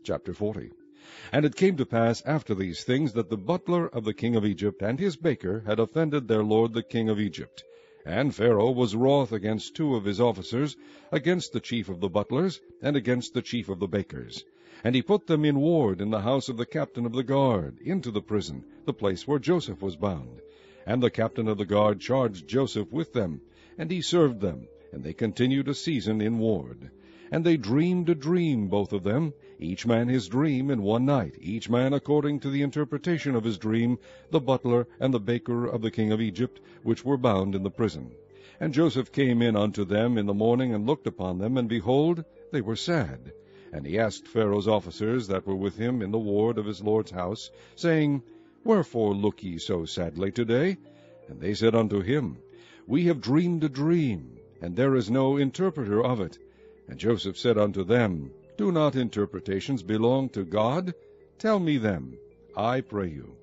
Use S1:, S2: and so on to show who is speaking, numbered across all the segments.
S1: Chapter 40. And it came to pass after these things that the butler of the king of Egypt and his baker had offended their lord the king of Egypt. And Pharaoh was wroth against two of his officers, against the chief of the butlers, and against the chief of the bakers. And he put them in ward in the house of the captain of the guard, into the prison, the place where Joseph was bound. And the captain of the guard charged Joseph with them, and he served them, and they continued a season in ward. And they dreamed a dream, both of them, each man his dream in one night, each man according to the interpretation of his dream, the butler and the baker of the king of Egypt, which were bound in the prison. And Joseph came in unto them in the morning, and looked upon them, and behold, they were sad. And he asked Pharaoh's officers that were with him in the ward of his lord's house, saying, Wherefore look ye so sadly today? And they said unto him, We have dreamed a dream, and there is no interpreter of it. And Joseph said unto them, Do not interpretations belong to God? Tell me them, I pray you.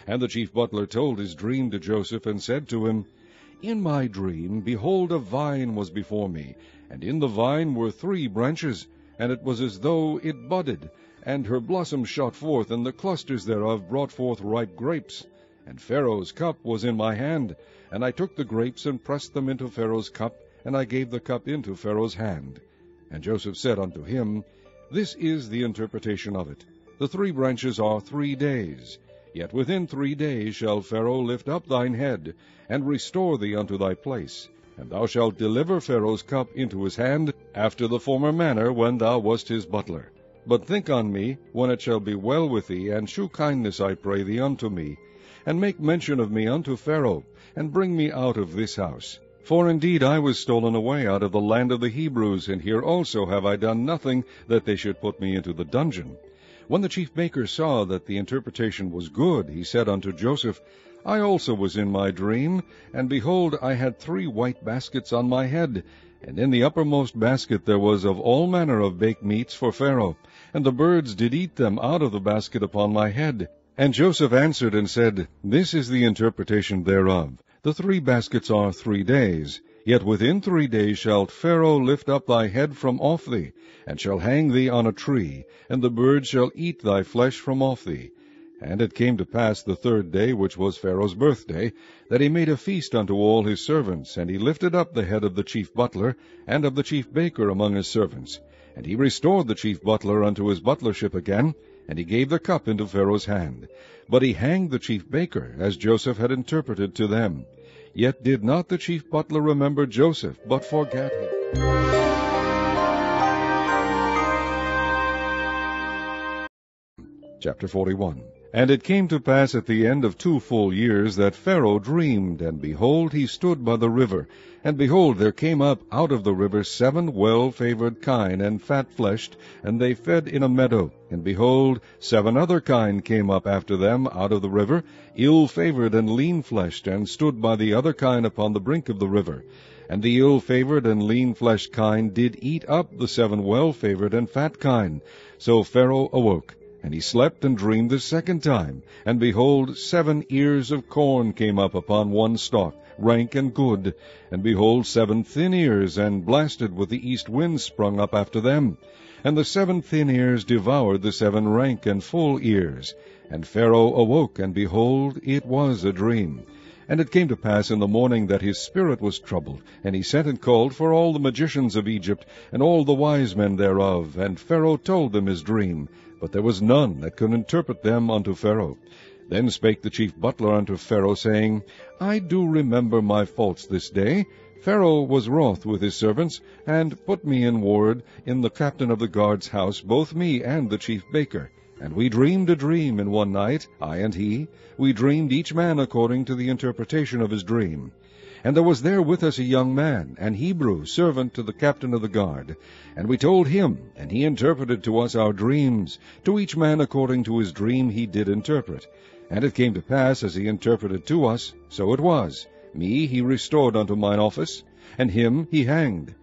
S1: And the chief butler told his dream to Joseph, and said to him, In my dream, behold, a vine was before me, and in the vine were 3 branches, and it was as though it budded, and her blossoms shot forth, and the clusters thereof brought forth ripe grapes. And Pharaoh's cup was in my hand, and I took the grapes, and pressed them into Pharaoh's cup, and I gave the cup into Pharaoh's hand. And Joseph said unto him, This is the interpretation of it. The 3 branches are 3 days. Yet within 3 days shall Pharaoh lift up thine head, and restore thee unto thy place. And thou shalt deliver Pharaoh's cup into his hand, after the former manner when thou wast his butler. But think on me, when it shall be well with thee, and shew kindness, I pray thee, unto me, and make mention of me unto Pharaoh, and bring me out of this house. For indeed I was stolen away out of the land of the Hebrews, and here also have I done nothing that they should put me into the dungeon. When the chief baker saw that the interpretation was good, he said unto Joseph, I also was in my dream, and behold, I had 3 white baskets on my head, and in the uppermost basket there was of all manner of baked meats for Pharaoh, and the birds did eat them out of the basket upon my head. And Joseph answered and said, This is the interpretation thereof. The 3 baskets are 3 days. Yet within 3 days shalt Pharaoh lift up thy head from off thee, and shall hang thee on a tree, and the birds shall eat thy flesh from off thee. And it came to pass the 3rd day, which was Pharaoh's birthday, that he made a feast unto all his servants, and he lifted up the head of the chief butler, and of the chief baker among his servants. And he restored the chief butler unto his butlership again, and he gave the cup into Pharaoh's hand. But he hanged the chief baker, as Joseph had interpreted to them. Yet did not the chief butler remember Joseph, but forgat him. Chapter 41. And it came to pass at the end of 2 full years that Pharaoh dreamed, and behold, he stood by the river. And behold, there came up out of the river 7 well-favored kine and fat-fleshed, and they fed in a meadow. And behold, 7 other kine came up after them out of the river, ill-favored and lean-fleshed, and stood by the other kine upon the brink of the river. And the ill-favored and lean-fleshed kine did eat up the 7 well-favored and fat kine. So Pharaoh awoke. And he slept and dreamed the 2nd time. And behold, 7 ears of corn came up upon one stalk, rank and good. And behold, 7 thin ears, and blasted with the east wind, sprung up after them. And the 7 thin ears devoured the 7 rank and full ears. And Pharaoh awoke, and behold, it was a dream. And it came to pass in the morning that his spirit was troubled, and he sent and called for all the magicians of Egypt, and all the wise men thereof. And Pharaoh told them his dream, but there was none that could interpret them unto Pharaoh. Then spake the chief butler unto Pharaoh, saying, I do remember my faults this day. Pharaoh was wroth with his servants, and put me in ward in the captain of the guard's house, both me and the chief baker. And we dreamed a dream in one night, I and he. We dreamed each man according to the interpretation of his dream. And there was there with us a young man, an Hebrew, servant to the captain of the guard. And we told him, and he interpreted to us our dreams. To each man according to his dream he did interpret. And it came to pass, as he interpreted to us, so it was. Me he restored unto mine office, and him he hanged.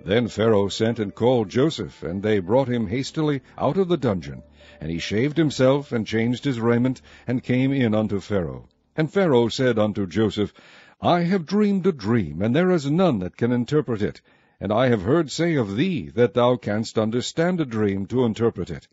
S1: Then Pharaoh sent and called Joseph, and they brought him hastily out of the dungeon. And he shaved himself, and changed his raiment, and came in unto Pharaoh. And Pharaoh said unto Joseph, I have dreamed a dream, and there is none that can interpret it. And I have heard say of thee, that thou canst understand a dream to interpret it.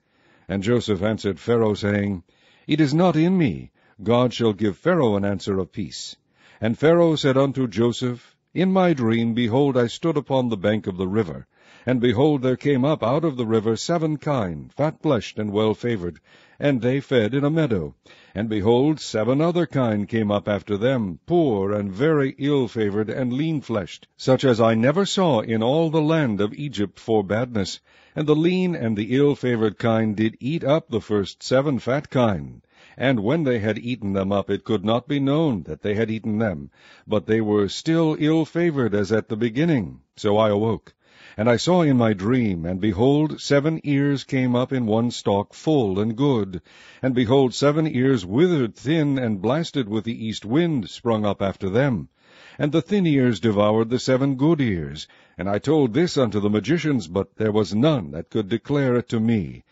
S1: And Joseph answered Pharaoh, saying, It is not in me. God shall give Pharaoh an answer of peace. And Pharaoh said unto Joseph, In my dream, behold, I stood upon the bank of the river, and behold, there came up out of the river 7 kine, fat-fleshed and well-favored, and they fed in a meadow. And behold, 7 other kine came up after them, poor and very ill-favored and lean-fleshed, such as I never saw in all the land of Egypt for badness. And the lean and the ill-favored kine did eat up the first 7 fat kine. And when they had eaten them up, it could not be known that they had eaten them, but they were still ill-favored as at the beginning. So I awoke. And I saw in my dream, and behold, 7 ears came up in one stalk, full and good. And behold, 7 ears withered, thin, and blasted with the east wind, sprung up after them. And the thin ears devoured the 7 good ears. And I told this unto the magicians, but there was none that could declare it to me.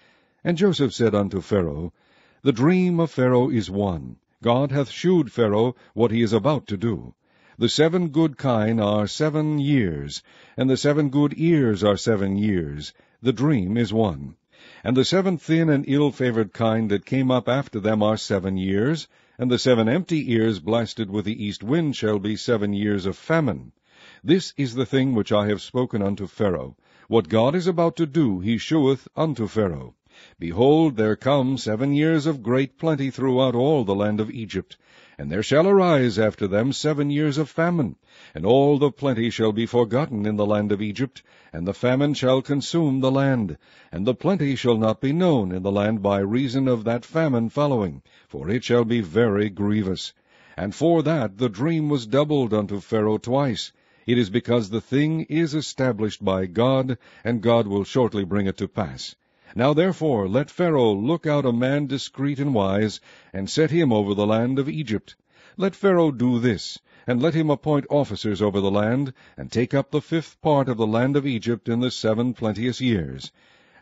S1: And Joseph said unto Pharaoh, The dream of Pharaoh is one. God hath shewed Pharaoh what he is about to do. The 7 good kine are 7 years, and the 7 good ears are 7 years. The dream is one. And the 7 thin and ill-favored kine that came up after them are 7 years, and the 7 empty ears blasted with the east wind shall be 7 years of famine. This is the thing which I have spoken unto Pharaoh. What God is about to do he sheweth unto Pharaoh. Behold, there come 7 years of great plenty throughout all the land of Egypt. And there shall arise after them 7 years of famine, and all the plenty shall be forgotten in the land of Egypt, and the famine shall consume the land, and the plenty shall not be known in the land by reason of that famine following, for it shall be very grievous. And for that the dream was doubled unto Pharaoh twice. It is because the thing is established by God, and God will shortly bring it to pass. Now therefore let Pharaoh look out a man discreet and wise, and set him over the land of Egypt. Let Pharaoh do this, and let him appoint officers over the land, and take up the 5th part of the land of Egypt in the 7 plenteous years.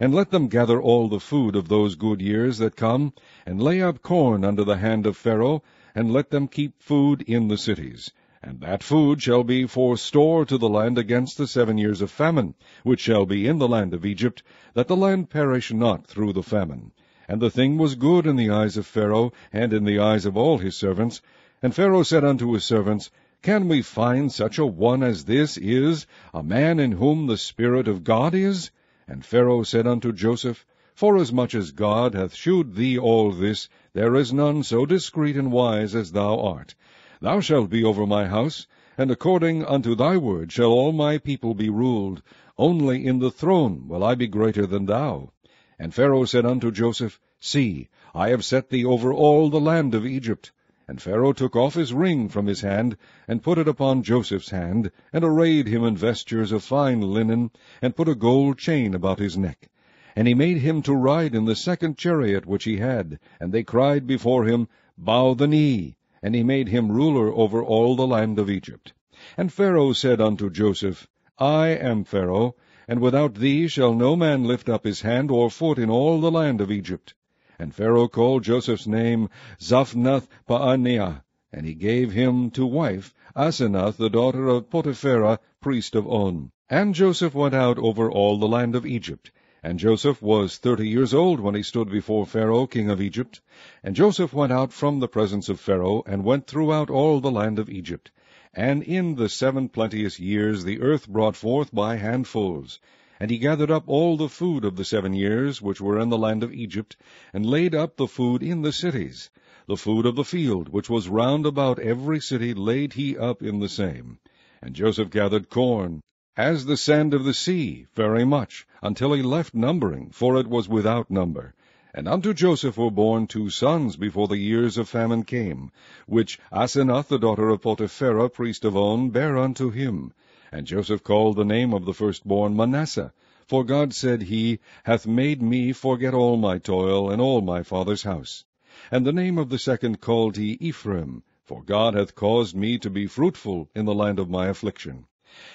S1: And let them gather all the food of those good years that come, and lay up corn under the hand of Pharaoh, and let them keep food in the cities. And that food shall be for store to the land against the 7 years of famine, which shall be in the land of Egypt, that the land perish not through the famine. And the thing was good in the eyes of Pharaoh, and in the eyes of all his servants. And Pharaoh said unto his servants, Can we find such a one as this is, a man in whom the Spirit of God is? And Pharaoh said unto Joseph, Forasmuch as God hath shewed thee all this, there is none so discreet and wise as thou art. Thou shalt be over my house, and according unto thy word shall all my people be ruled. Only in the throne will I be greater than thou. And Pharaoh said unto Joseph, See, I have set thee over all the land of Egypt. And Pharaoh took off his ring from his hand, and put it upon Joseph's hand, and arrayed him in vestures of fine linen, and put a gold chain about his neck. And he made him to ride in the 2nd chariot which he had, and they cried before him, Bow the knee. And he made him ruler over all the land of Egypt. And Pharaoh said unto Joseph, I am Pharaoh, and without thee shall no man lift up his hand or foot in all the land of Egypt. And Pharaoh called Joseph's name Zaphnath-Paaneah, and he gave him to wife Asenath, the daughter of Potipherah, priest of On. And Joseph went out over all the land of Egypt. And Joseph was 30 years old when he stood before Pharaoh, king of Egypt. And Joseph went out from the presence of Pharaoh, and went throughout all the land of Egypt. And in the 7 plenteous years the earth brought forth by handfuls. And he gathered up all the food of the 7 years which were in the land of Egypt, and laid up the food in the cities. The food of the field, which was round about every city, laid he up in the same. And Joseph gathered corn, as the sand of the sea, very much, until he left numbering, for it was without number. And unto Joseph were born 2 sons before the years of famine came, which Asenath, the daughter of Potipherah, priest of On, bare unto him. And Joseph called the name of the firstborn Manasseh, for God said, He hath made me forget all my toil and all my father's house. And the name of the second called he Ephraim, for God hath caused me to be fruitful in the land of my affliction.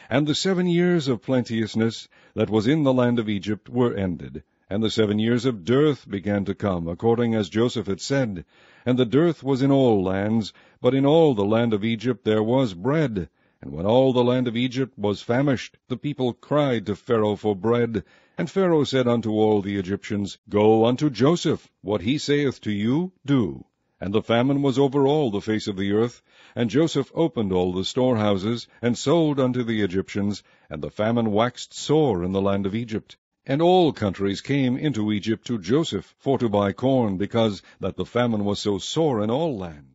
S1: And the 7 years of plenteousness that was in the land of Egypt were ended, and the 7 years of dearth began to come, according as Joseph had said. And the dearth was in all lands, but in all the land of Egypt there was bread. And when all the land of Egypt was famished, the people cried to Pharaoh for bread. And Pharaoh said unto all the Egyptians, Go unto Joseph, what he saith to you, do. And the famine was over all the face of the earth. And Joseph opened all the storehouses, and sold unto the Egyptians, and the famine waxed sore in the land of Egypt. And all countries came into Egypt to Joseph for to buy corn, because that the famine was so sore in all lands.